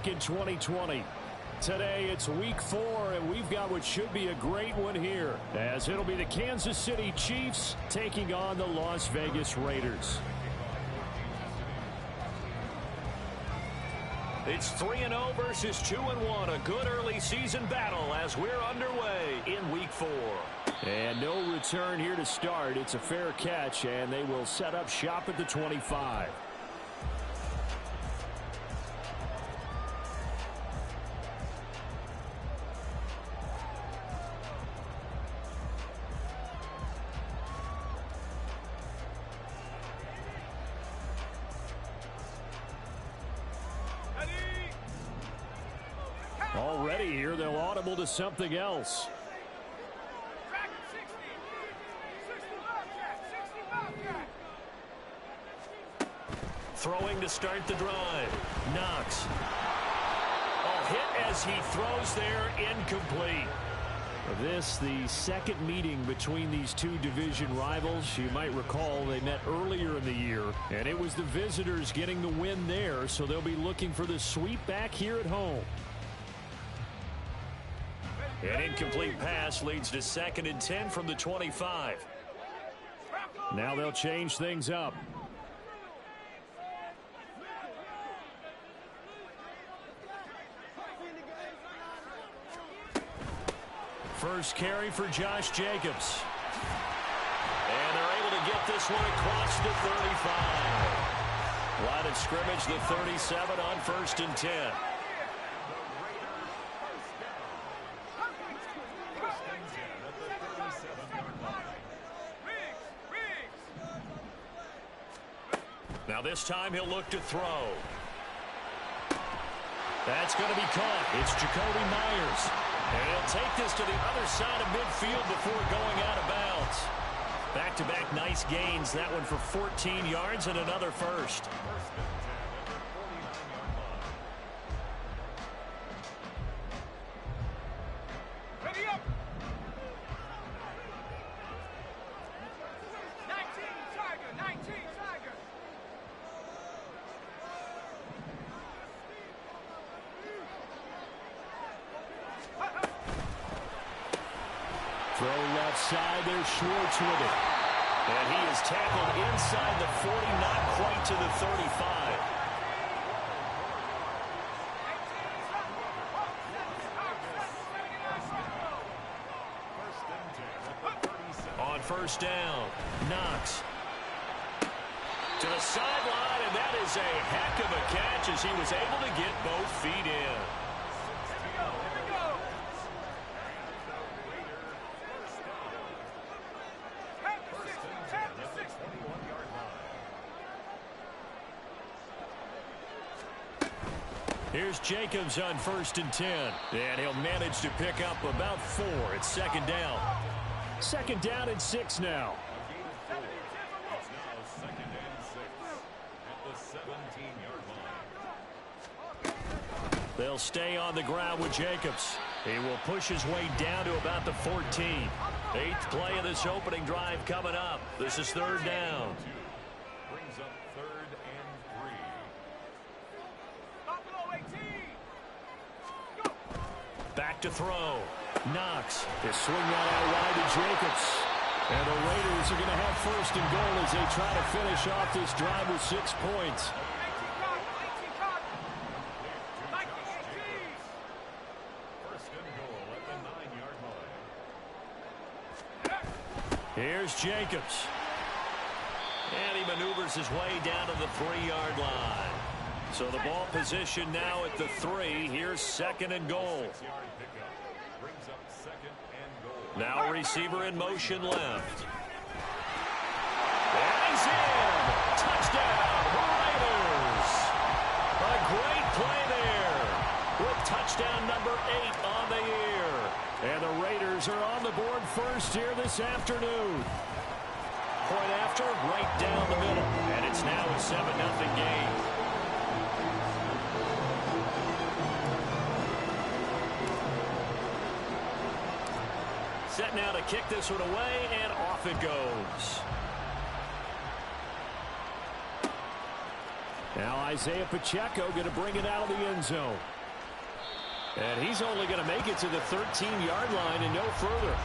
back in 2020. Today, it's week 4, and we've got what should be a great one here, as it'll be the Kansas City Chiefs taking on the Las Vegas Raiders. It's 3-0 versus 2-1, a good early season battle as we're underway in week 4. And no return here to start. It's a fair catch, and they will set up shop at the 25. Already here, they'll audible to something else. Throwing to start the drive. Knox. A hit as he throws there, incomplete. This, the second meeting between these two division rivals. You might recall they met earlier in the year, and it was the visitors getting the win there, so they'll be looking for the sweep back here at home. An incomplete pass leads to 2nd and 10 from the 25. Now they'll change things up. First carry for Josh Jacobs. And they're able to get this one across the 35. Line of scrimmage, the 37 on 1st and 10. Now this time he'll look to throw. That's going to be caught. It's Jacoby Myers. And he'll take this to the other side of midfield before going out of bounds. Back-to-back nice gains. That one for 14 yards and another first. Ready up. 19 Tiger. Throw left side, there's Schwartz with it. And he is tackled inside the 40, not quite to the 35. On 1st down, Knox. To the sideline, and that is a heck of a catch as he was able to get both feet in. Here's Jacobs on 1st and 10. And he'll manage to pick up about 4. It's 2nd down. 2nd down and 6 now. They'll stay on the ground with Jacobs. He will push his way down to about the 14. 8th play of this opening drive coming up. This is 3rd down. Brings up 3rd and 3. Back to throw. Knox. They swing that out wide to Jacobs. And the Raiders are going to have 1st and goal as they try to finish off this drive with 6 points. Here's Jacobs. And he maneuvers his way down to the 3-yard line. So the ball position now at the 3. Here's 2nd and goal. Now receiver in motion left. And he's in. Touchdown, Raiders. A great play there with touchdown number 8 on the year. And the Raiders are on the board first here this afternoon. Point after, right down the middle. And it's now a 7-0 game. Set now to kick this one away, and off it goes. Now Isaiah Pacheco going to bring it out of the end zone. And he's only going to make it to the 13-yard line and no further.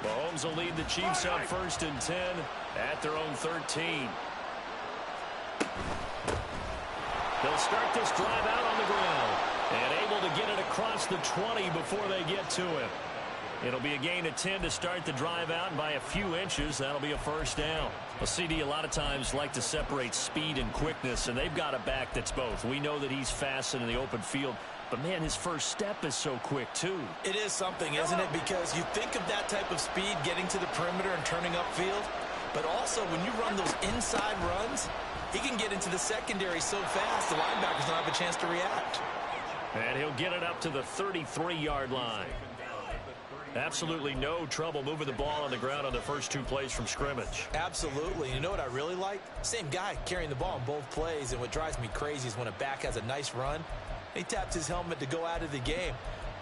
Mahomes will lead the Chiefs on 1st and 10 at their own 13. They'll start this drive out on the ground and able to get it across the 20 before they get to him. It'll be a gain of 10 to start the drive out, and by a few inches, that'll be a first down. Well, CD a lot of times like to separate speed and quickness, and they've got a back that's both. We know that he's fast in the open field, but, man, his first step is so quick, too. It is something, isn't it? Because you think of that type of speed getting to the perimeter and turning upfield, but also when you run those inside runs, he can get into the secondary so fast the linebackers don't have a chance to react. And he'll get it up to the 33-yard line. Absolutely no trouble moving the ball on the ground on the first 2 plays from scrimmage. Absolutely. You know what I really like? Same guy carrying the ball in both plays, and what drives me crazy is when a back has a nice run, he taps his helmet to go out of the game.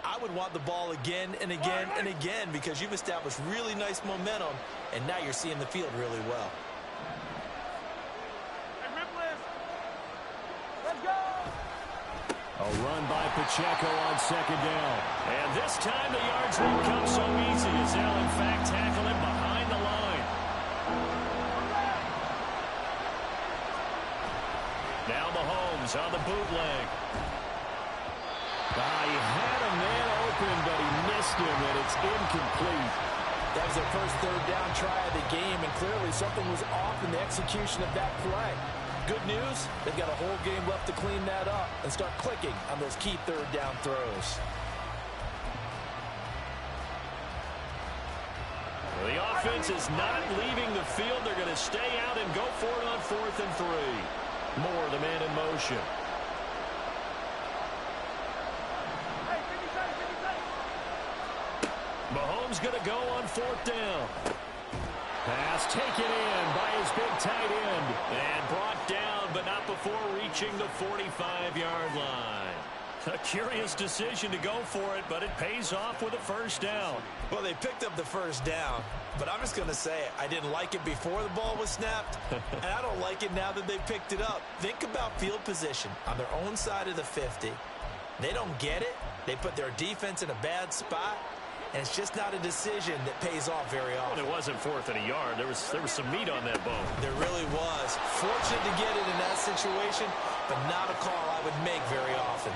I would want the ball again and again and again because you've established really nice momentum, and now you're seeing the field really well. A run by Pacheco on 2nd down. And this time the yards won't come so easy as they'll, in fact, tackle him behind the line. Now Mahomes on the bootleg. He had a man open, but he missed him, and it's incomplete. That was their first 3rd down try of the game, and clearly something was off in the execution of that play. Good news, they've got a whole game left to clean that up and start clicking on those key 3rd down throws. The offense is not leaving the field. They're going to stay out and go for it on 4th and 3. Moore, the man in motion. Mahomes going to go on 4th down. Pass taken in by his big tight end and brought down, but not before reaching the 45-yard line. A curious decision to go for it, but it pays off with a first down. Well, they picked up the first down, but I'm just going to say it. I didn't like it before the ball was snapped, and I don't like it now that they picked it up. Think about field position on their own side of the 50. They don't get it. They put their defense in a bad spot. And it's just not a decision that pays off very often. Well, it wasn't 4th and a yard. There was some meat on that bone. There really was. Fortunate to get it in that situation, but not a call I would make very often.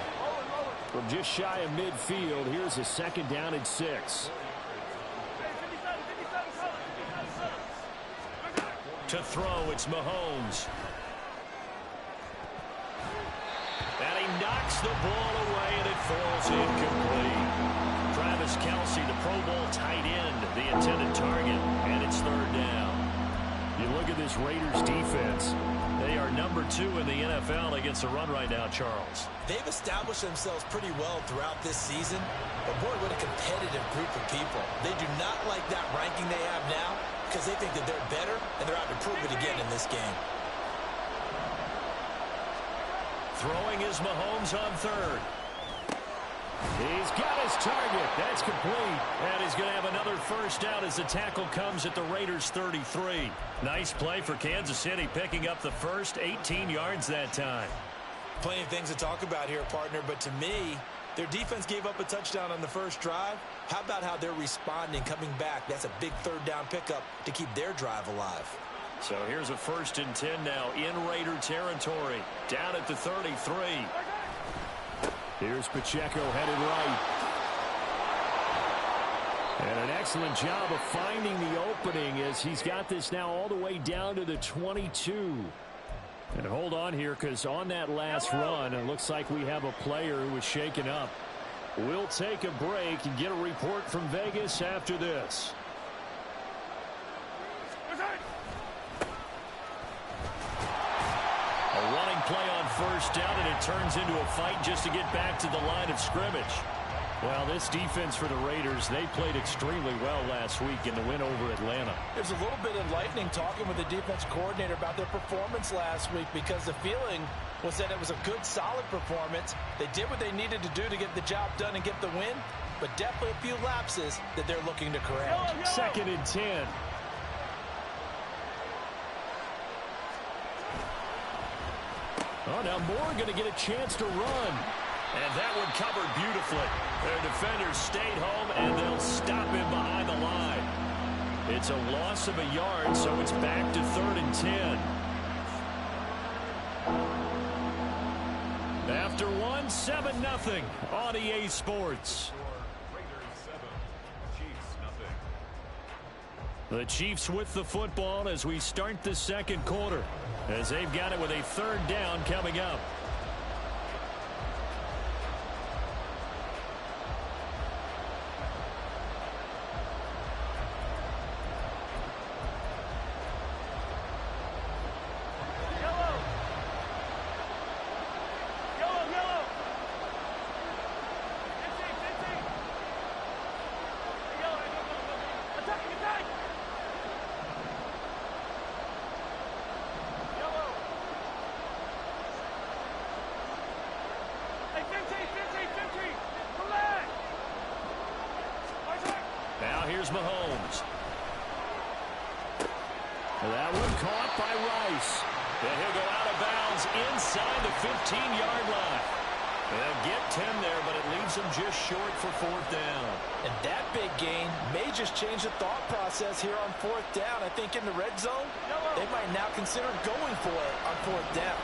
From just shy of midfield, here's a 2nd down and 6. To throw, it's Mahomes. And he knocks the ball away, and it falls incomplete. Travis Kelce, the Pro Bowl tight end, the intended target, and it's 3rd down. You look at this Raiders defense. They are number 2 in the NFL against the run right now, Charles. They've established themselves pretty well throughout this season, but boy, what a competitive group of people. They do not like that ranking they have now because they think that they're better, and they're out to prove it again in this game. Throwing is Mahomes on 3rd. He's got his target. That's complete. And he's going to have another first down as the tackle comes at the Raiders' 33. Nice play for Kansas City, picking up the first 18 yards that time. Plenty of things to talk about here, partner, but to me, their defense gave up a touchdown on the first drive. How about how they're responding, coming back? That's a big 3rd down pickup to keep their drive alive. So here's a 1st and 10 now in Raider territory, down at the 33. Here's Pacheco headed right. And an excellent job of finding the opening as he's got this now all the way down to the 22. And hold on here, because on that last run, it looks like we have a player who was shaken up. We'll take a break and get a report from Vegas after this. A running play on 1st down, and it turns into a fight just to get back to the line of scrimmage. Well, this defense for the Raiders, they played extremely well last week in the win over Atlanta. It was a little bit enlightening talking with the defense coordinator about their performance last week because the feeling was that it was a good, solid performance. They did what they needed to do to get the job done and get the win, but definitely a few lapses that they're looking to correct. 2nd and 10. Oh, now Moore going to get a chance to run. And that one covered beautifully. Their defenders stayed home, and they'll stop him behind the line. It's a loss of a yard, so it's back to 3rd and 10. After 1, 7-0 on EA Sports. Raiders 7, Chiefs nothing. The Chiefs with the football as we start the second quarter, as they've got it with a 3rd down coming up. Here's Mahomes. That one caught by Rice. And he'll go out of bounds inside the 15-yard line. They'll get 10 there, but it leaves them just short for 4th down. And that big gain may just change the thought process here on 4th down. I think in the red zone, they might now consider going for it on 4th down.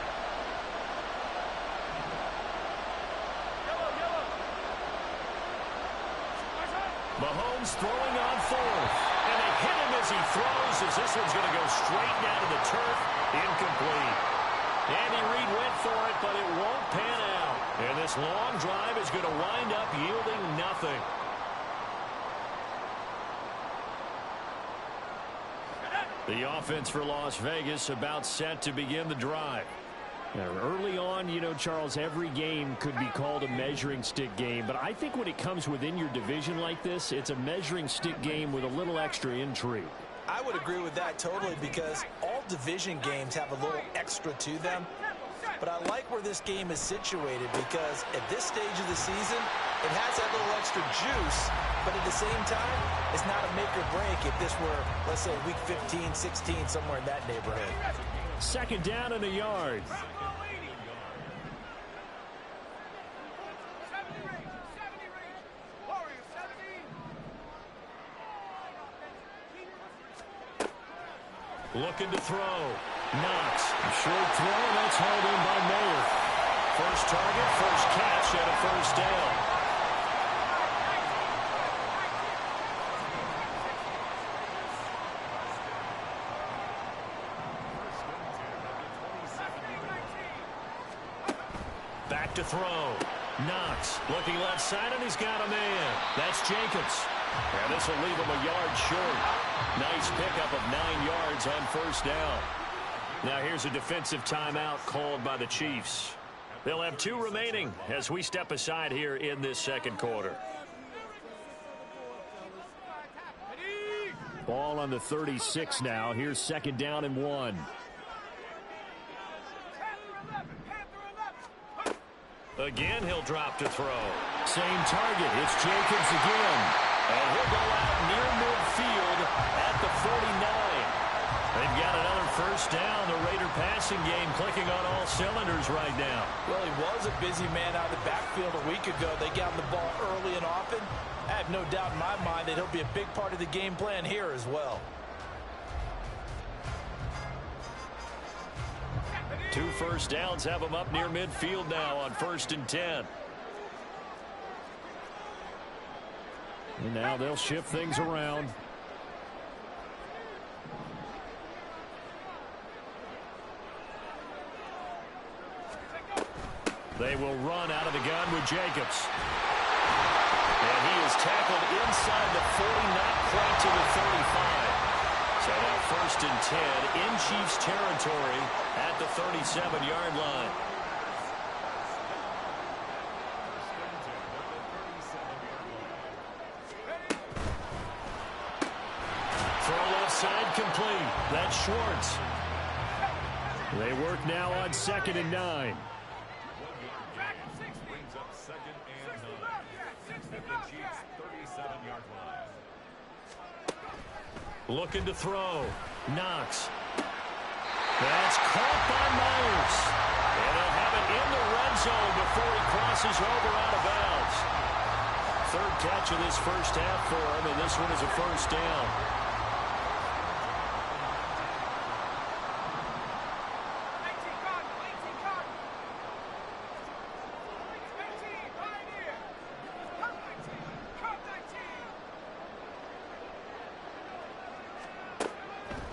Mahomes throwing on 4th. And they hit him as he throws, as this one's going to go straight down to the turf. Incomplete. Andy Reid went for it, but it won't pan out. And this long drive is going to wind up yielding nothing. The offense for Las Vegas about set to begin the drive. Now, early on, you know, Charles, every game could be called a measuring stick game. But I think when it comes within your division like this, it's a measuring stick game with a little extra intrigue. I would agree with that totally because all division games have a little extra to them. But I like where this game is situated because at this stage of the season, it has that little extra juice. But at the same time, it's not a make or break if this were, let's say, week 15, 16, somewhere in that neighborhood. 2nd down and a yard. Looking to throw. Knox. Short throw. That's held in by Mayer. First target, first catch, and a 1st down. Back to throw. Knox looking left side, and he's got a man. That's Jacobs. And this will leave him a yard short. Nice pickup of 9 yards on 1st down. Now here's a defensive timeout called by the Chiefs. They'll have 2 remaining as we step aside here in this second quarter. Ball on the 36 now. Here's 2nd down and 1. Again, he'll drop to throw. Same target. It's Jacobs again. And he'll go out near midfield at the 49. They've got another 1st down. The Raider passing game clicking on all cylinders right now. Well, he was a busy man out of the backfield a week ago. They got him the ball early and often. I have no doubt in my mind that he'll be a big part of the game plan here as well. 2 1st downs have him up near midfield now on 1st and 10. And now they'll shift things around. They will run out of the gun with Jacobs. And he is tackled inside the 40, not quite to the 35. So now 1st and 10 in Chiefs territory at the 37-yard line. inside, complete. That's Schwartz. They work now on 2nd and 9. Brings up 2nd and 9 at the Chiefs' 37-yard line. Looking to throw. Knox. That's caught by Myers. And they'll have it in the red zone before he crosses over out of bounds. Third catch of this first half for him, and this one is a first down.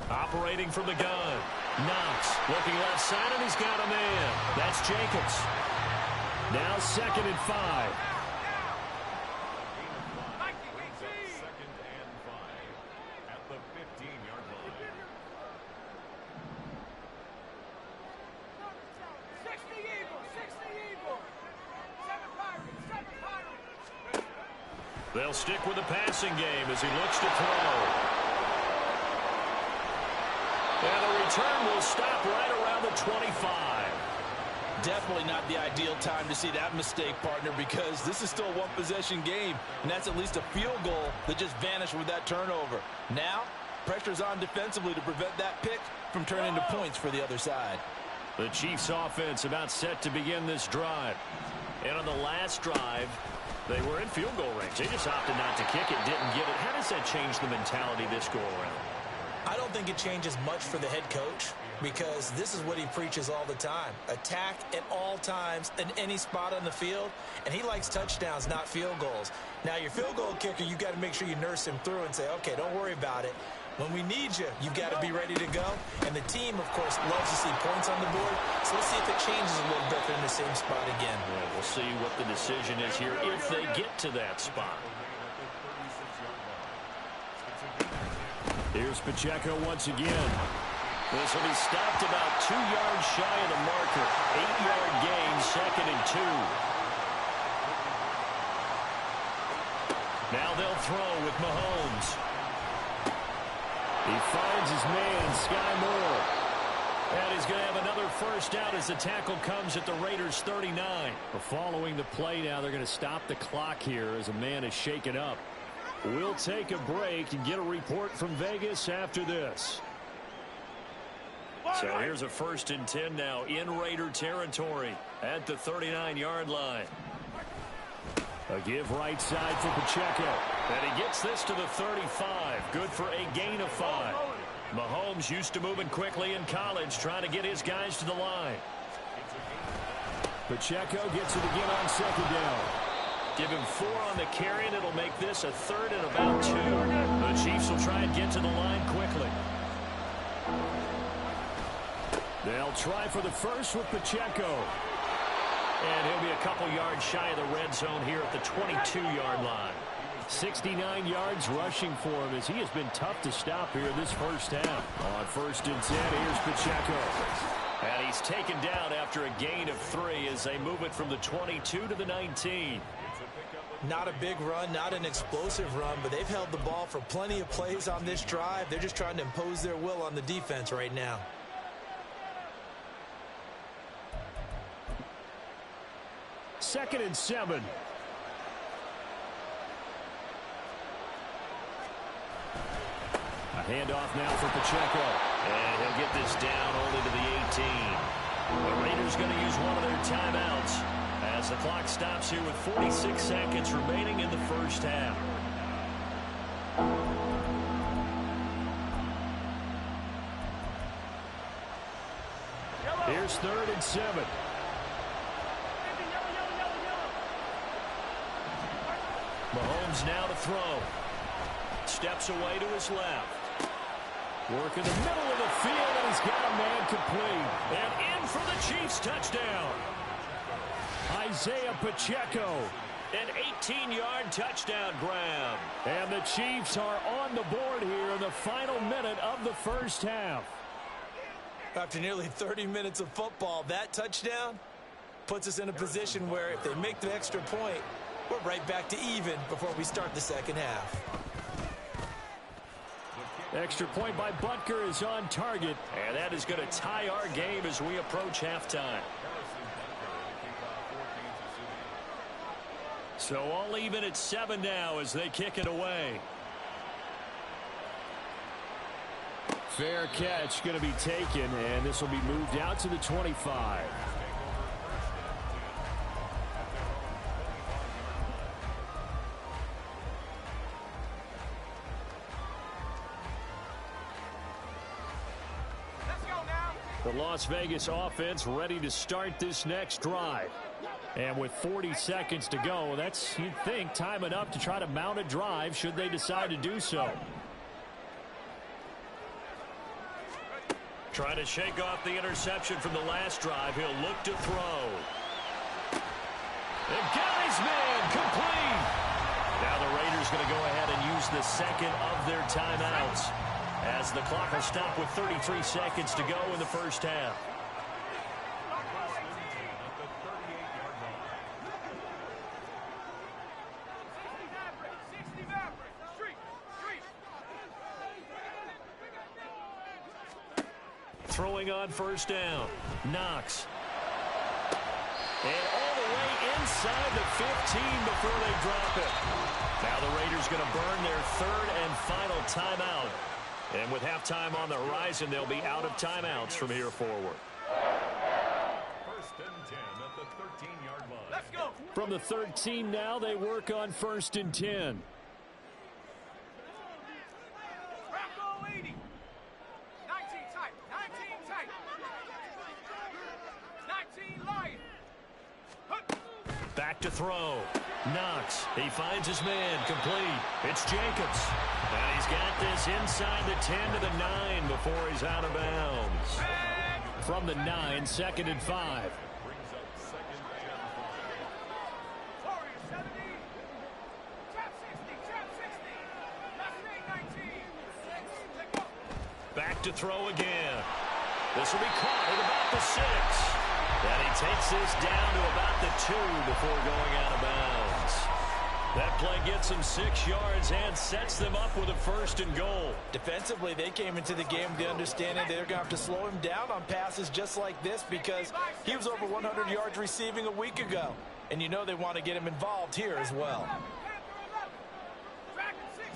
Operating from the gun. Knox looking left side, and he's got a man. That's Jacobs. Now 2nd and 5. Brings up 2nd and 5 at the 15-yard line. 60 Eagles, 60 Eagles. 7 Pirates, 7 Pirates. They'll stick with the passing game as he looks to throw. And the return will stop right around the 25. Definitely not the ideal time to see that mistake, partner, because this is still a one-possession game, and that's at least a field goal that just vanished with that turnover. Now, pressure's on defensively to prevent that pick from turning into points for the other side. The Chiefs offense about set to begin this drive. And on the last drive, they were in field goal range. They just opted not to kick it, didn't get it. How does that change the mentality this go-around? I don't think it changes much for the head coach because this is what he preaches all the time. Attack at all times in any spot on the field, and he likes touchdowns, not field goals. Now, your field goal kicker, you've got to make sure you nurse him through and say, okay, don't worry about it. When we need you, you've got to be ready to go. And the team, of course, loves to see points on the board. So let's see if it changes a little bit. They're in the same spot again. Yeah, we'll see what the decision is here if they get to that spot. Here's Pacheco once again. This will be stopped about 2 yards shy of the marker. 8-yard gain, 2nd and 2. Now they'll throw with Mahomes. He finds his man, Sky Moore. And he's going to have another first down as the tackle comes at the Raiders' 39. Following the play now, they're going to stop the clock here as a man is shaken up. We'll take a break and get a report from Vegas after this. So here's a 1st and 10 now in Raider territory at the 39-yard line. A give right side for Pacheco. And he gets this to the 35. Good for a gain of 5. Mahomes used to moving quickly in college, trying to get his guys to the line. Pacheco gets it again on 2nd down. Give him 4 on the carry, and it'll make this a 3rd and about 2. The Chiefs will try and get to the line quickly. They'll try for the first with Pacheco. And he'll be a couple yards shy of the red zone here at the 22-yard line. 69 yards rushing for him as he has been tough to stop here this first half. On 1st and 10, here's Pacheco. And he's taken down after a gain of 3 as they move it from the 22 to the 19. Not a big run, not an explosive run, but they've held the ball for plenty of plays on this drive. They're just trying to impose their will on the defense right now. Second and 7. A handoff now for Pacheco. And he'll get this down only to the 18. The Raiders going to use one of their timeouts as the clock stops here with 46 seconds remaining in the first half. Here's 3rd and 7. Mahomes now to throw. Steps away to his left. Work in the middle of the field, and he's got a man complete. And in for the Chiefs touchdown. Isaiah Pacheco. An 18-yard touchdown grab. And the Chiefs are on the board here in the final minute of the first half. After nearly 30 minutes of football, that touchdown puts us in a position where if they make the extra point, we're right back to even before we start the second half. The kick Extra point by Butker is on target. And that is going to tie our game as we approach halftime. So all even at 7 now as they kick it away. Fair catch going to be taken, and this will be moved out to the 25. The Las Vegas offense ready to start this next drive. And with 40 seconds to go, that's, you'd think, time enough to try to mount a drive should they decide to do so. Trying to shake off the interception from the last drive. He'll look to throw. And got his man complete. Now the Raiders going to go ahead and use the second of their timeouts, as the clock will stop with 33 seconds to go in the first half. Throwing on first down. Knox. And all the way inside the 15 before they drop it. Now the Raiders going to burn their third and final timeout. And with halftime on the horizon, they'll be out of timeouts from here forward. First and 10 at the 13-yard line. Let's go. From the 13 now, they work on first and 10. Bravo 80. 19 tight. 19 tight. 19 Lion. Back to throw. Knox. He finds his man. Complete. It's Jacobs. And he's got this inside the 10 to the 9 before he's out of bounds. From the 9, second and 5. Brings up second and 5. Warriors 70. Trap 60. Trap 60. Last 19. Let go. Back to throw again. This will be caught at about the 6. And he takes this down to about the 2 before going out of bounds. That play gets him 6 yards and sets them up with a first and goal. Defensively, they came into the game with the understanding they're going to have to slow him down on passes just like this, because he was over 100 yards receiving a week ago. And you know they want to get him involved here as well. Dragon 60.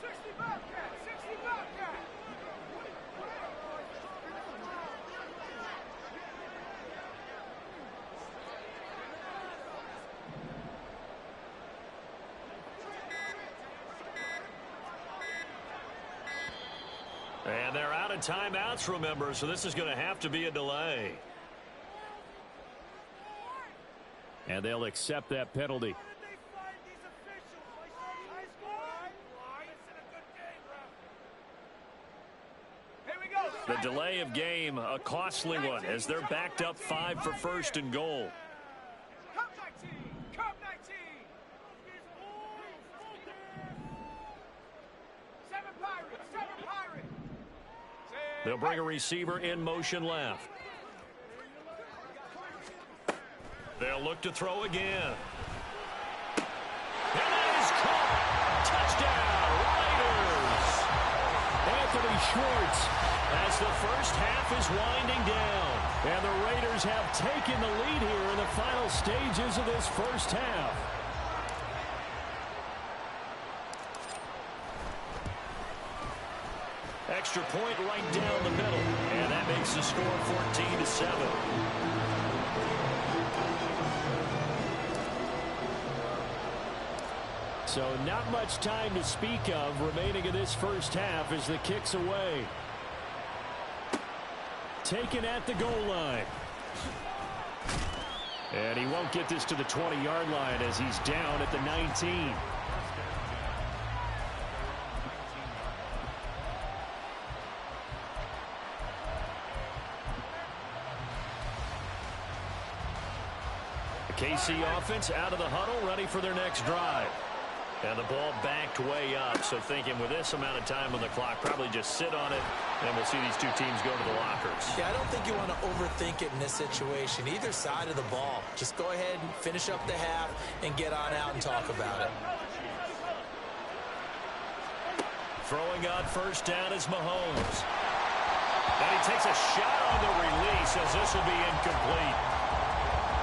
60 Bobcat. 60 Bobcat. And they're out of timeouts, remember, so this is going to have to be a delay. And they'll accept that penalty. How did they find these officials? High school? Why? It's in a good game, bro. Here we go. The delay of game, a costly one, as they're backed up 5 for first and goal. Cup 19. Cup 19. 7 Pirates. 7 Pirates. They'll bring a receiver in motion left. They'll look to throw again. And that is caught. Touchdown, Raiders. Anthony Schwartz, as the first half is winding down. And the Raiders have taken the lead here in the final stages of this first half. Extra point right down the middle. And that makes the score 14-7. So not much time to speak of remaining in this first half as the kick's away. Taken at the goal line. And he won't get this to the 20-yard line as he's down at the 19. The KC offense out of the huddle, ready for their next drive. And the ball backed way up. So thinking with this amount of time on the clock, probably just sit on it, and we'll see these two teams go to the lockers. Yeah, I don't think you want to overthink it in this situation. Either side of the ball. Just go ahead and finish up the half and get on out and talk about it. Throwing on first down is Mahomes. And he takes a shot on the release as this will be incomplete.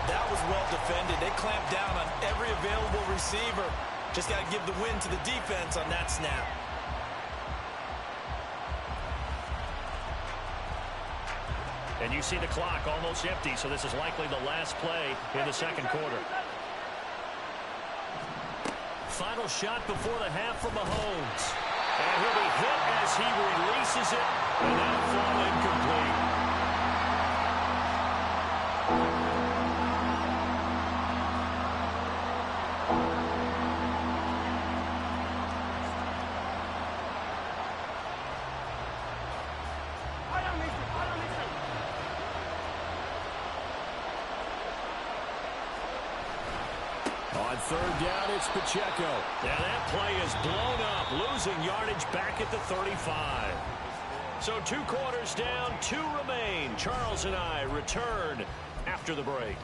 That was well defended. They clamped down on every available receiver. Just got to give the win to the defense on that snap. And you see the clock almost empty, so this is likely the last play in the second quarter. Final shot before the half for Mahomes. And he'll be hit as he releases it, and that'll fall incomplete. On third down, it's Pacheco. Now that play is blown up, losing yardage back at the 35. So 2 quarters down, 2 remain. Charles and I return after the break.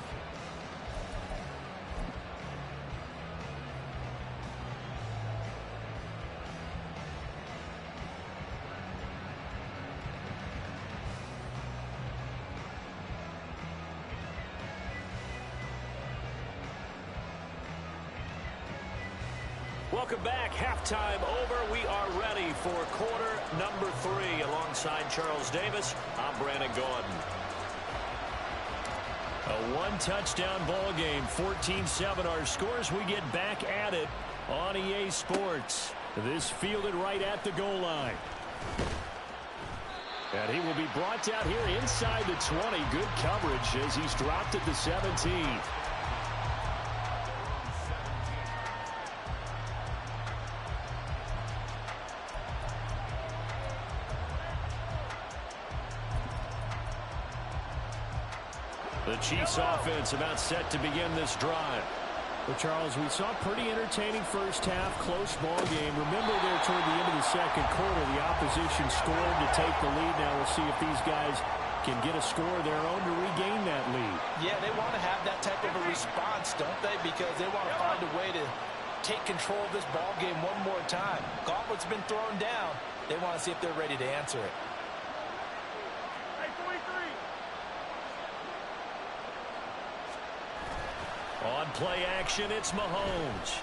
Welcome back. Halftime over. We are ready for quarter number 3. Alongside Charles Davis, I'm Brandon Gordon. A 1-touchdown ball game, 14-7 our scores. We get back at it on EA Sports. This fielded right at the goal line. And he will be brought down here inside the 20. Good coverage as he's dropped at the 17. The Chiefs offense about set to begin this drive. Well, Charles, we saw a pretty entertaining first half, close ball game. Remember there toward the end of the second quarter, the opposition scored to take the lead. Now we'll see if these guys can get a score of their own to regain that lead. Yeah, they want to have that type of a response, don't they? Because they want to find a way to take control of this ball game one more time. Gauntlet's been thrown down. They want to see if they're ready to answer it. On play action, it's Mahomes.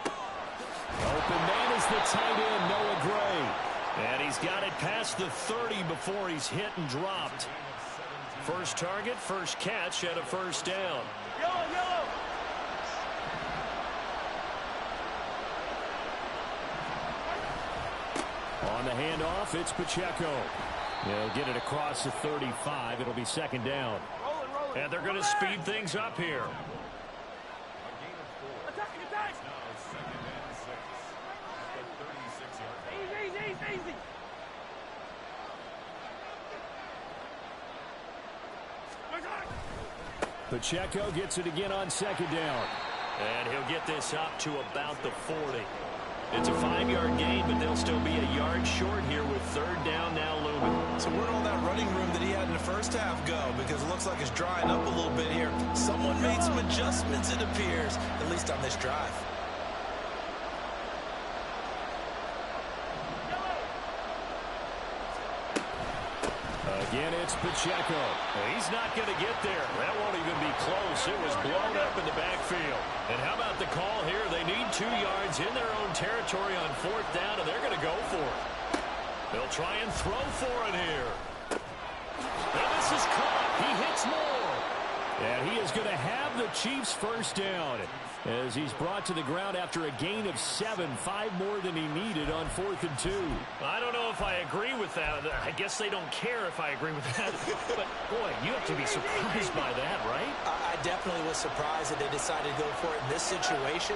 Open man is the tight end, Noah Gray. And he's got it past the 30 before he's hit and dropped. First target, first catch, and a first down. On the handoff, it's Pacheco. They'll get it across the 35. It'll be second down. And they're going to speed things up here. Pacheco gets it again on second down. And he'll get this up to about the 40. It's a 5-yard gain, but they'll still be a yard short here with third down now looming. So where'd all that running room that he had in the first half go? Because it looks like it's drying up a little bit here. Someone made some adjustments, it appears, at least on this drive. Again, it's Pacheco. He's not going to get there. That won't even be close. It was blown up in the backfield. And how about the call here? They need 2 yards in their own territory on fourth down, and they're going to go for it. They'll try and throw for it here. And this is caught. He hits more. And he is going to have the Chiefs first down as he's brought to the ground after a gain of 7, 5 more than he needed on 4th and 2. I don't know if I agree with that. I guess they don't care if I agree with that. But, boy, you have to be surprised by that, right? I definitely was surprised that they decided to go for it in this situation.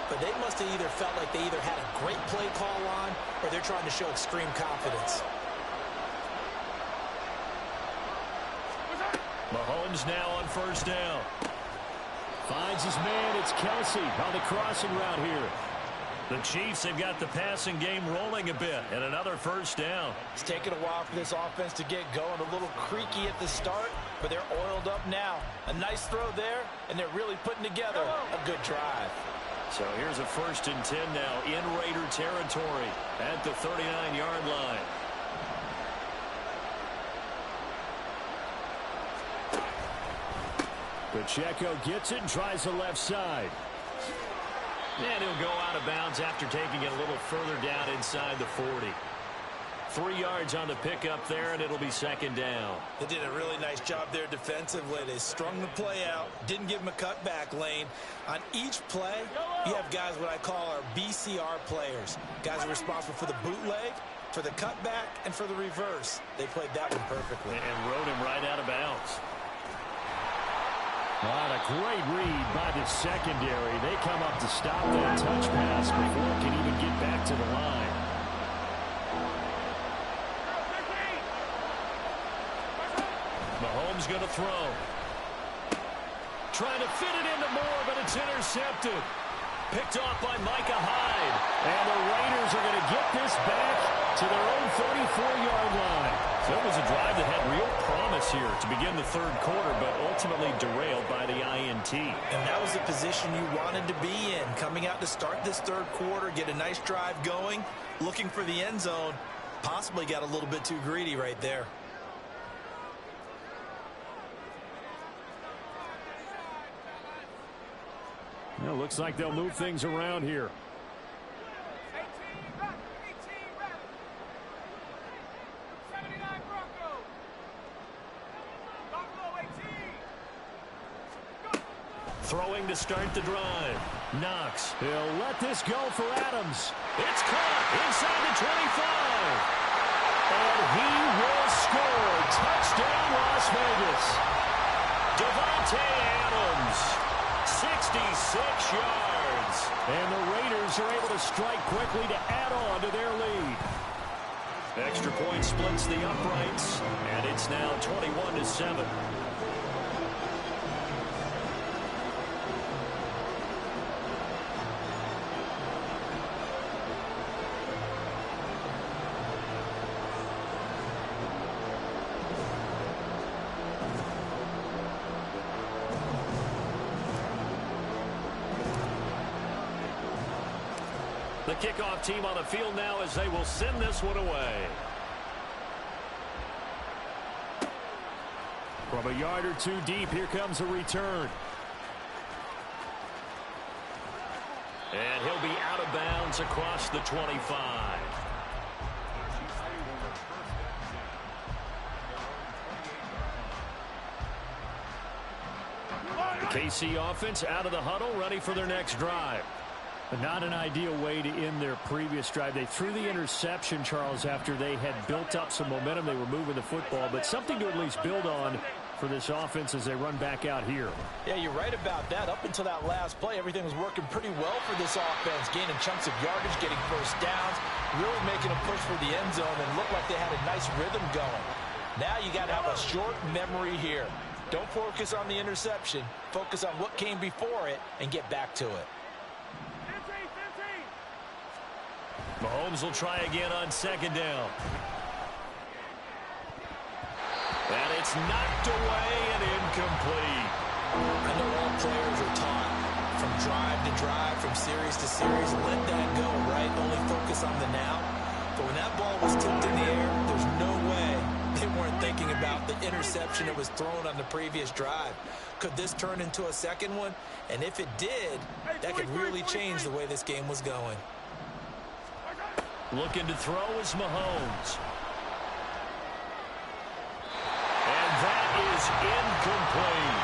But they must have either felt like they either had a great play call on or they're trying to show extreme confidence. Mahomes now on first down. Finds his man. It's Kelsey on the crossing route here. The Chiefs have got the passing game rolling a bit, and another first down. It's taken a while for this offense to get going. A little creaky at the start, but they're oiled up now. A nice throw there, and they're really putting together a good drive. So here's a 1st and 10 now in Raider territory at the 39-yard line. Pacheco gets it and tries the left side. And he'll go out of bounds after taking it a little further down inside the 40. 3 yards on the pickup there, and it'll be 2nd down. They did a really nice job there defensively. They strung the play out, didn't give him a cutback lane. On each play, you have guys what I call our BCR players. Guys are responsible for the bootleg, for the cutback, and for the reverse. They played that one perfectly. And rode him right out of bounds. What a great read by the secondary. They come up to stop that touch pass before it can even get back to the line. Mahomes going to throw. Trying to fit it into Moore, but it's intercepted. Picked off by Micah Hyde. And the Raiders are going to get this back to their own 34-yard line. So it was a drive that had real promise here to begin the 3rd quarter, but ultimately derailed by the INT. And that was the position you wanted to be in. Coming out to start this 3rd quarter, get a nice drive going, looking for the end zone. Possibly got a little bit too greedy right there. Well, looks like they'll move things around here. Throwing to start the drive. Knox. He'll let this go for Adams. It's caught inside the 25. And he will score. Touchdown, Las Vegas. Devontae Adams. 66 yards. And the Raiders are able to strike quickly to add on to their lead. Extra point splits the uprights, and it's now 21-7. The kickoff team on the field now as they will send this one away. From a yard or two deep, here comes a return. And he'll be out of bounds across the 25. The KC offense out of the huddle, ready for their next drive. Not an ideal way to end their previous drive. They threw the interception, Charles, after they had built up some momentum. They were moving the football, but something to at least build on for this offense as they run back out here. Yeah, you're right about that. Up until that last play, everything was working pretty well for this offense, gaining chunks of yardage, getting first downs, really making a push for the end zone, and looked like they had a nice rhythm going. Now you got to have a short memory here. Don't focus on the interception. Focus on what came before it and get back to it. Mahomes will try again on 2nd down. And it's knocked away and incomplete. I know all players are taught from drive to drive, from series to series. Let that go, right? Only focus on the now. But when that ball was tipped in the air, there's no way they weren't thinking about the interception that was thrown on the previous drive. Could this turn into a second one? And if it did, that could really change the way this game was going. Looking to throw is Mahomes. And that is incomplete.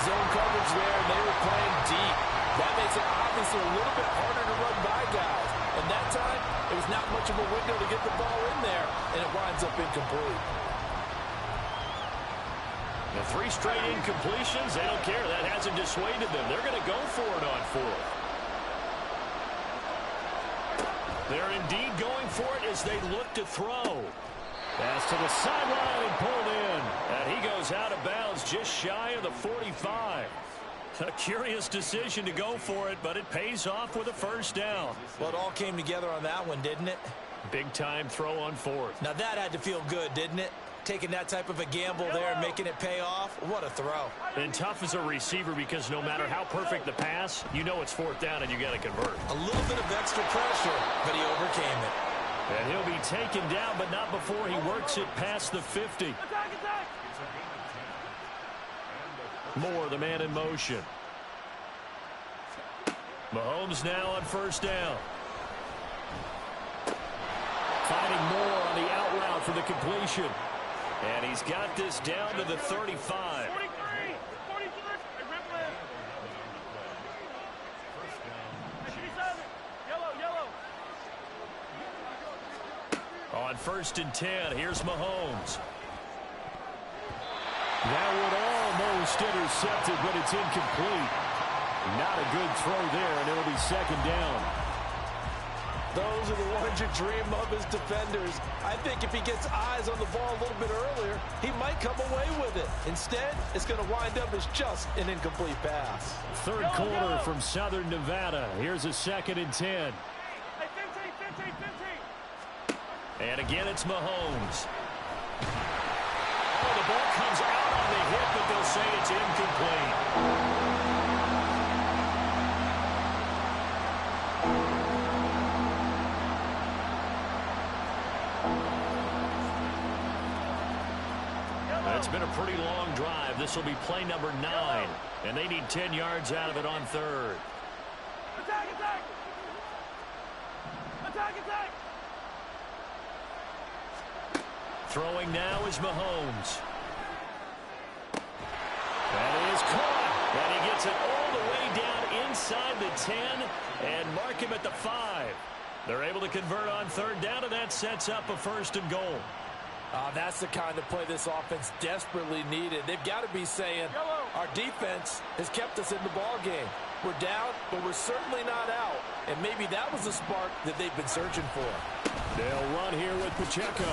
Zone coverage there, and they were playing deep. That makes it obviously a little bit harder to run by guys. And that time, it was not much of a window to get the ball in there, and it winds up incomplete. The 3 straight incompletions, they don't care. That hasn't dissuaded them. They're going to go for it on 4th. They're indeed going for it as they look to throw. Pass to the sideline and pulled in. And he goes out of bounds just shy of the 45. A curious decision to go for it, but it pays off with a first down. Well, it all came together on that one, didn't it? Big-time throw on fourth. Now that had to feel good, didn't it? Taking that type of a gamble there and making it pay off. What a throw. And tough as a receiver because no matter how perfect the pass, you know it's fourth down and you got to convert. A little bit of extra pressure, but he overcame it. And he'll be taken down, but not before he works it past the 50. Moore, the man in motion. Mahomes now on first down. Finding Moore on the out route for the completion. And he's got this down to the 35. On 1st and 10, here's Mahomes. That would almost intercept it, but it's incomplete. Not a good throw there, and it'll be second down. Those are the ones you dream of as defenders. I think if he gets eyes on the ball a little bit earlier, he might come away with it. Instead, it's going to wind up as just an incomplete pass. Third quarter from Southern Nevada. Here's a 2nd and 10. And again, it's Mahomes. Oh, the ball comes out on the hit, but they'll say it's incomplete. It's been a pretty long drive. This will be play number 9, and they need 10 yards out of it on 3rd. Attack, attack! Attack, attack! Throwing now is Mahomes. That is caught. And he gets it all the way down inside the 10 and mark him at the 5. They're able to convert on 3rd down, and that sets up a 1st and goal. That's the kind of play this offense desperately needed. They've got to be saying, our defense has kept us in the ball game. We're down, but we're certainly not out. And maybe that was the spark that they've been searching for. They'll run here with Pacheco.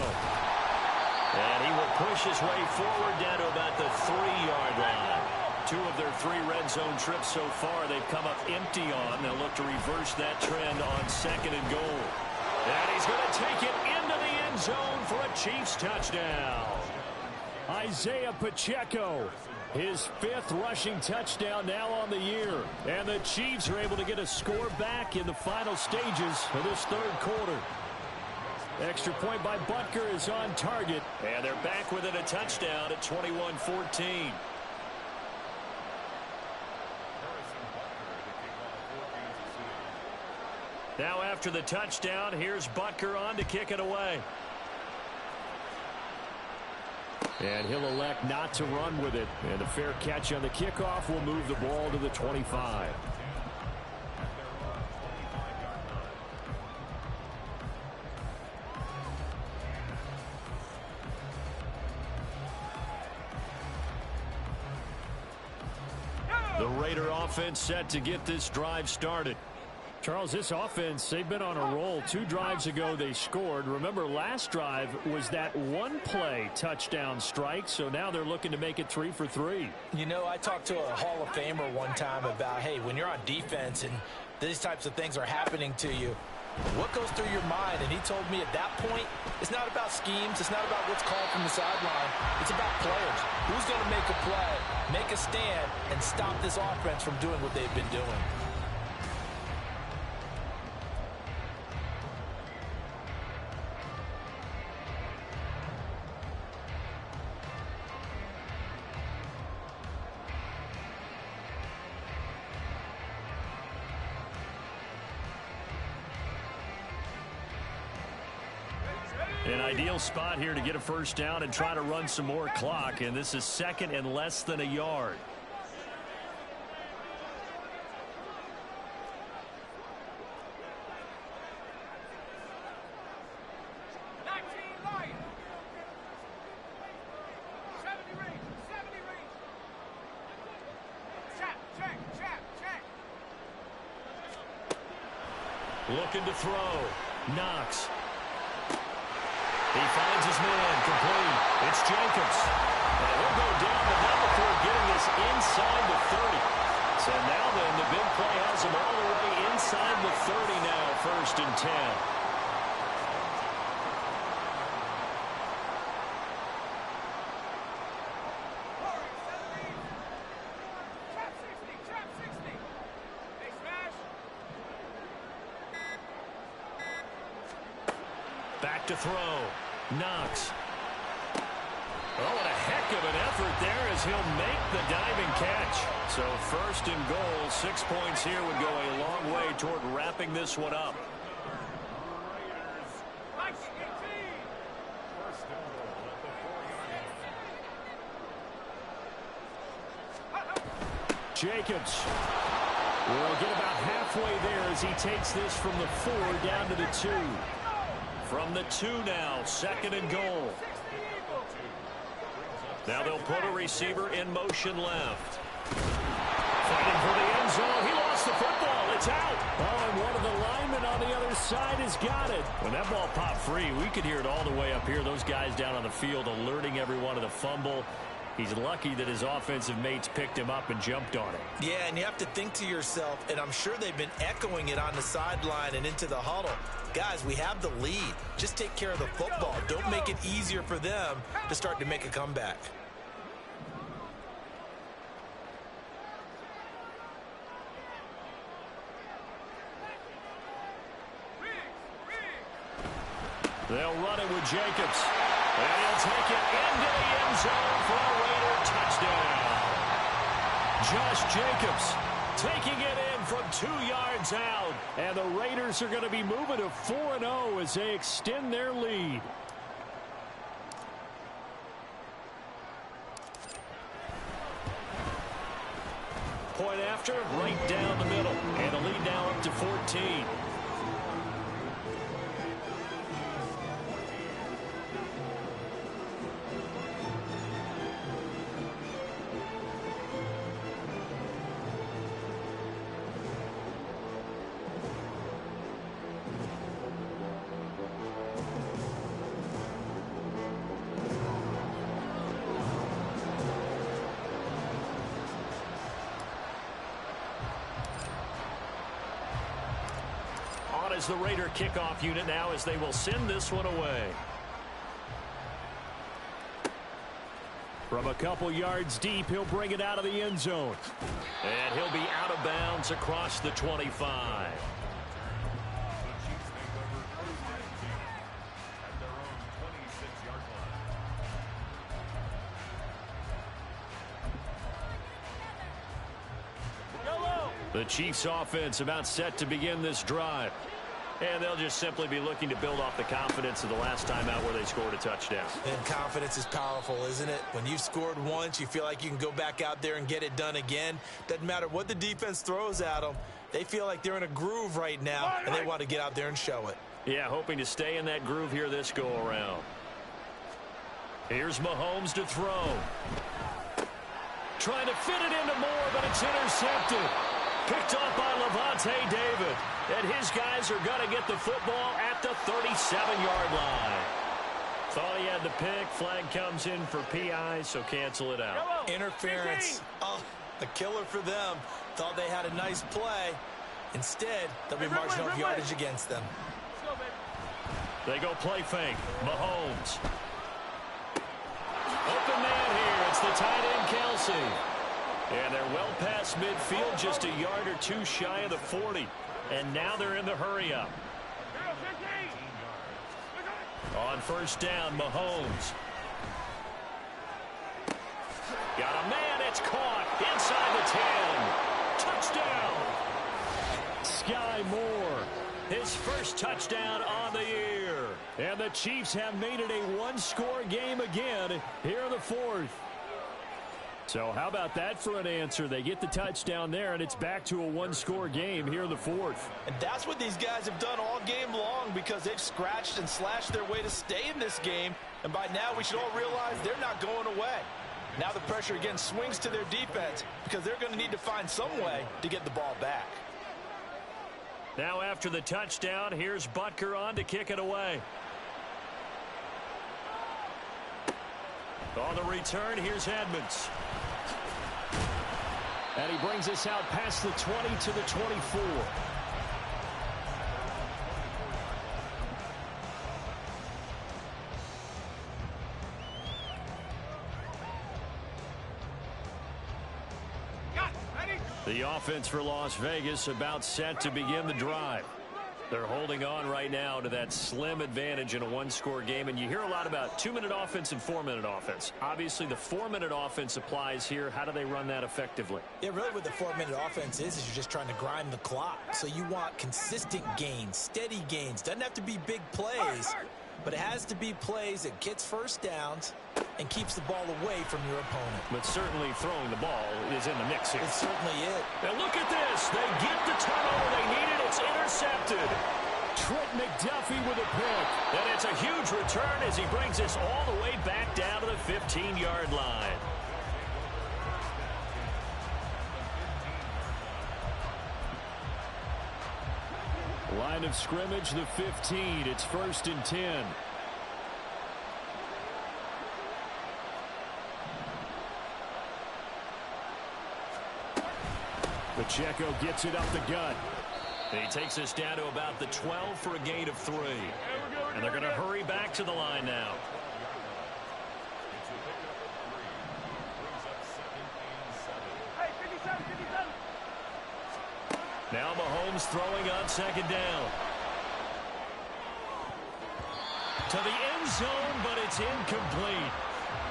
And he will push his way forward down to about the 3-yard line. 2 of their 3 red zone trips so far they've come up empty on. They'll look to reverse that trend on 2nd and goal. And he's going to take it into the end zone for a Chiefs touchdown. Isaiah Pacheco, his 5th rushing touchdown now on the year. And the Chiefs are able to get a score back in the final stages of this 3rd quarter. Extra point by Butker is on target. And they're back within a touchdown at 21-14. Now after the touchdown, here's Butker on to kick it away. And he'll elect not to run with it. And a fair catch on the kickoff will move the ball to the 25. The Raider offense set to get this drive started. Charles, this offense, they've been on a roll. 2 drives ago, they scored. Remember, last drive was that one-play touchdown strike, so now they're looking to make it 3 for 3. You know, I talked to a Hall of Famer one time about, hey, when you're on defense and these types of things are happening to you, what goes through your mind? And he told me at that point, it's not about schemes. It's not about what's called from the sideline. It's about players. Who's going to make a play, make a stand, and stop this offense from doing what they've been doing? An ideal spot here to get a first down and try to run some more clock, and this is 2nd and less than a yard. Looking to throw. Knox. He finds his man, complete. It's Jacobs. And he'll go down, but not before getting this inside the 30. So now then, the big play has him all the way inside the 30 now, 1st and 10. Back to throw. Knox. Oh, and a heck of an effort there as he'll make the diving catch. So 1st and goal, 6 points here would go a long way toward wrapping this one up. Jacobs will get about halfway there as he takes this from the 4 down to the 2. From the 2 now, 2nd and goal. Now they'll put a receiver in motion left. Fighting for the end zone. He lost the football. It's out. Oh, and one of the linemen on the other side has got it. When that ball popped free, we could hear it all the way up here. Those guys down on the field alerting everyone of the fumble. He's lucky that his offensive mates picked him up and jumped on it. Yeah, and you have to think to yourself, and I'm sure they've been echoing it on the sideline and into the huddle. Guys, we have the lead. Just take care of the football. Don't make it easier for them to start to make a comeback. They'll run it with Jacobs. And he'll take it into the end zone for a Raider touchdown. Josh Jacobs taking it in from 2 yards out. And the Raiders are going to be moving to 4-0 as they extend their lead. Point after, right down the middle. And the lead now up to 14. Is the Raider kickoff unit now as they will send this one away. From a couple yards deep, he'll bring it out of the end zone. And he'll be out of bounds across the 25. The Chiefs offense about set to begin this drive. And they'll just simply be looking to build off the confidence of the last time out where they scored a touchdown. And confidence is powerful, isn't it? When you've scored once, you feel like you can go back out there and get it done again. Doesn't matter what the defense throws at them. They feel like they're in a groove right now, and they want to get out there and show it. Yeah, hoping to stay in that groove here this go-around. Here's Mahomes to throw. Trying to fit it into Moore, but it's intercepted. Picked off by Levante David. And his guys are going to get the football at the 37-yard line. Thought he had the pick. Flag comes in for PI, so cancel it out. Interference. Oh, a killer for them. Thought they had a nice play. Instead, they'll be marching off yardage against them. They go play fake. Mahomes. Open man here. It's the tight end, Kelsey. And they're well past midfield, just a yard or two shy of the 40. And now they're in the hurry-up. On first down, Mahomes. Got a man. It's caught inside the 10. Touchdown. Sky Moore. His first touchdown on the year. And the Chiefs have made it a one-score game again here in the 4th. So how about that for an answer? They get the touchdown there, and it's back to a one-score game here in the 4th. And that's what these guys have done all game long because they've scratched and slashed their way to stay in this game. And by now, we should all realize they're not going away. Now the pressure again swings to their defense because they're going to need to find some way to get the ball back. Now after the touchdown, here's Butker on to kick it away. On the return, here's Edmonds. And he brings us out past the 20 to the 24. The offense for Las Vegas about set to begin the drive. They're holding on right now to that slim advantage in a one-score game. And you hear a lot about 2-minute offense and 4-minute offense. Obviously, the 4-minute offense applies here. How do they run that effectively? Yeah, really what the 4-minute offense is you're just trying to grind the clock. So you want consistent gains, steady gains. Doesn't have to be big plays, but it has to be plays that gets first downs and keeps the ball away from your opponent. But certainly throwing the ball is in the mix here. It's certainly it. And look at this. They get the turnover they needed. It's intercepted. Trent McDuffie with a pick. And it's a huge return as he brings us all the way back down to the 15-yard line. Line of scrimmage, the 15. It's 1st and 10. Pacheco gets it up the gut. He takes us down to about the 12 for a gain of 3. And they're going to hurry back to the line now. Now Mahomes throwing on 2nd down. To the end zone, but it's incomplete.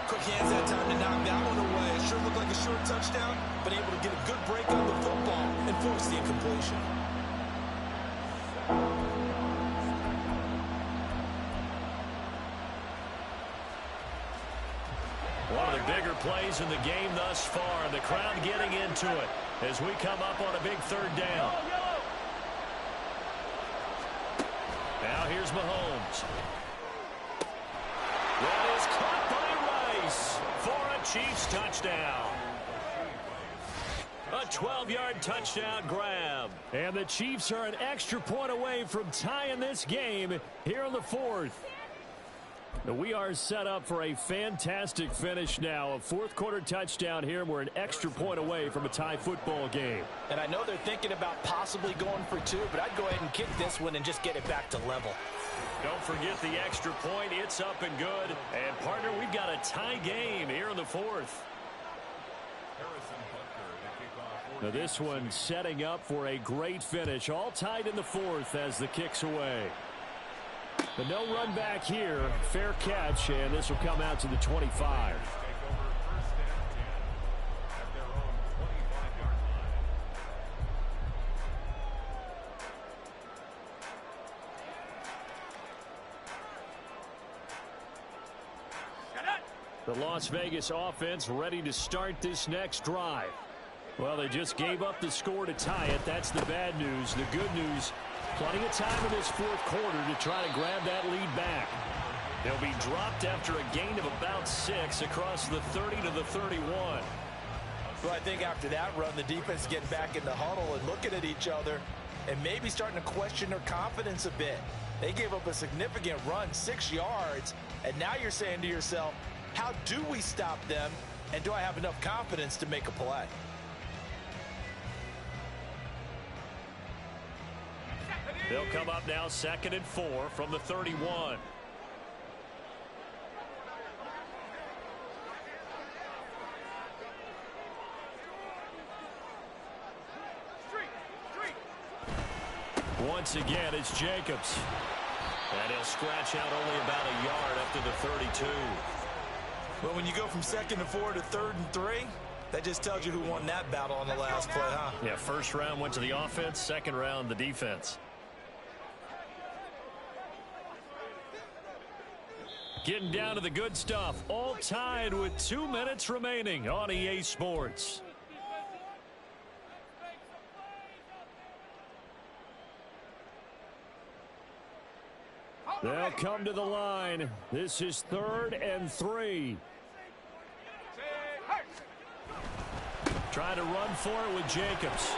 Quick hands that time to knock that one away. It sure looked like a short touchdown, but able to get a good break on the football and force the incompletion. One of the bigger plays in the game thus far. The crowd getting into it as we come up on a big 3rd down. Now here's Mahomes. That is caught by Rice for a Chiefs touchdown. A 12-yard touchdown grab. And the Chiefs are an extra point away from tying this game here in the 4th. We are set up for a fantastic finish now. A 4th-quarter touchdown here. We're an extra point away from a tie football game. And I know they're thinking about possibly going for 2, but I'd go ahead and kick this one and just get it back to level. Don't forget the extra point. It's up and good. And, partner, we've got a tie game here in the 4th. Now this one setting up for a great finish. All tied in the 4th as the kick's away. But no run back here. Fair catch, and this will come out to the 25. The Las Vegas offense ready to start this next drive. Well, they just gave up the score to tie it. That's the bad news. The good news, plenty of time in this 4th quarter to try to grab that lead back. They'll be dropped after a gain of about 6 across the 30 to the 31. Well, I think after that run, the defense is getting back in the huddle and looking at each other and maybe starting to question their confidence a bit. They gave up a significant run, 6 yards, and now you're saying to yourself, how do we stop them, and do I have enough confidence to make a play? They'll come up now 2nd and 4 from the 31. Once again, it's Jacobs. And he'll scratch out only about a yard up to the 32. Well, when you go from 2nd and 4 to 3rd and 3, that just tells you who won that battle on the last play, huh? Yeah, 1st round went to the offense, 2nd round the defense. Getting down to the good stuff. All tied with 2 minutes remaining on EA Sports. They'll come to the line. This is 3rd and 3. Trying to run for it with Jacobs.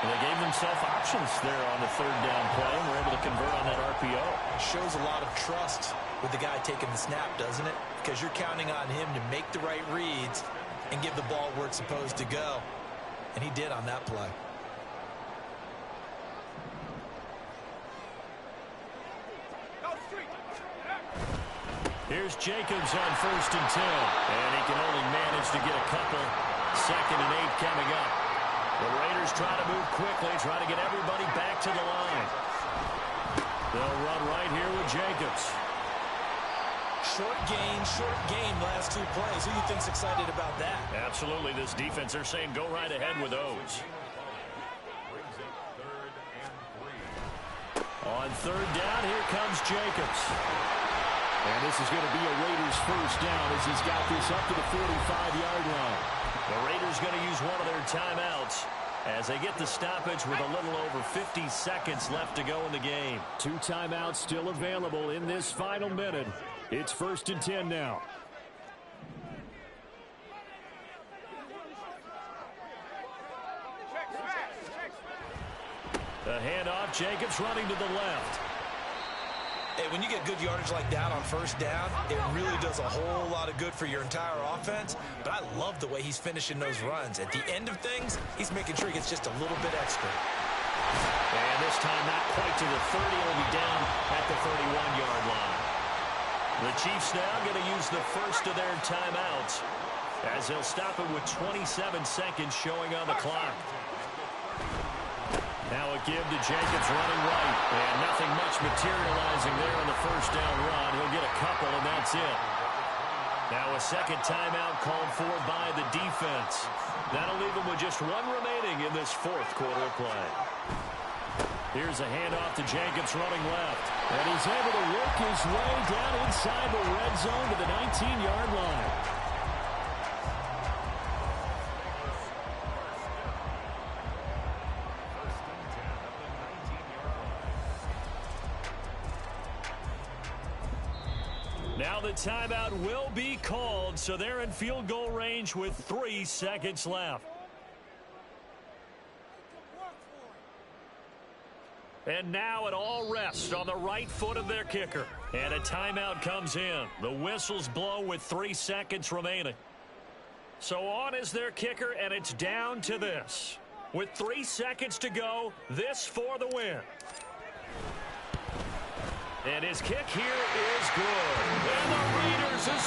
And they gave themselves options there on the 3rd down play and were able to convert on that RPO. Shows a lot of trust with the guy taking the snap, doesn't it? Because you're counting on him to make the right reads and give the ball where it's supposed to go. and he did on that play. Here's Jacobs on 1st and 10. And he can only manage to get a couple. 2nd and 8 coming up. The Raiders try to move quickly, try to get everybody back to the line. They'll run right here with Jacobs. Short game, last 2 plays. Who do you think's excited about that? Absolutely. This defense, they're saying go right ahead with those. On 3rd down, here comes Jacobs. And this is going to be a Raiders 1st down as he's got this up to the 45-yard line. The Raiders going to use one of their timeouts as they get the stoppage with a little over 50 seconds left to go in the game. 2 timeouts still available in this final minute. It's 1st and 10 now. The handoff, Jacobs running to the left. Hey, when you get good yardage like that on 1st down, it really does a whole lot of good for your entire offense. But I love the way he's finishing those runs. At the end of things, he's making sure he gets just a little bit extra. And this time not quite to the 30. It'll be down at the 31-yard line. The Chiefs now going to use the first of their timeouts as they'll stop it with 27 seconds showing on the clock. Now a give to Jacobs running right. And nothing much materializing there on the 1st down run. He'll get a couple, and that's it. Now a 2nd timeout called for by the defense. That'll leave him with just 1 remaining in this 4th quarter of play. Here's a handoff to Jacobs running left. And he's able to work his way down inside the red zone to the 19-yard line. Now the timeout will be called, so they're in field goal range with 3 seconds left. And now it all rests on the right foot of their kicker. And a timeout comes in. The whistles blow with 3 seconds remaining. So on is their kicker, and it's down to this. With 3 seconds to go, this for the win. And his kick here is good. And the Raiders have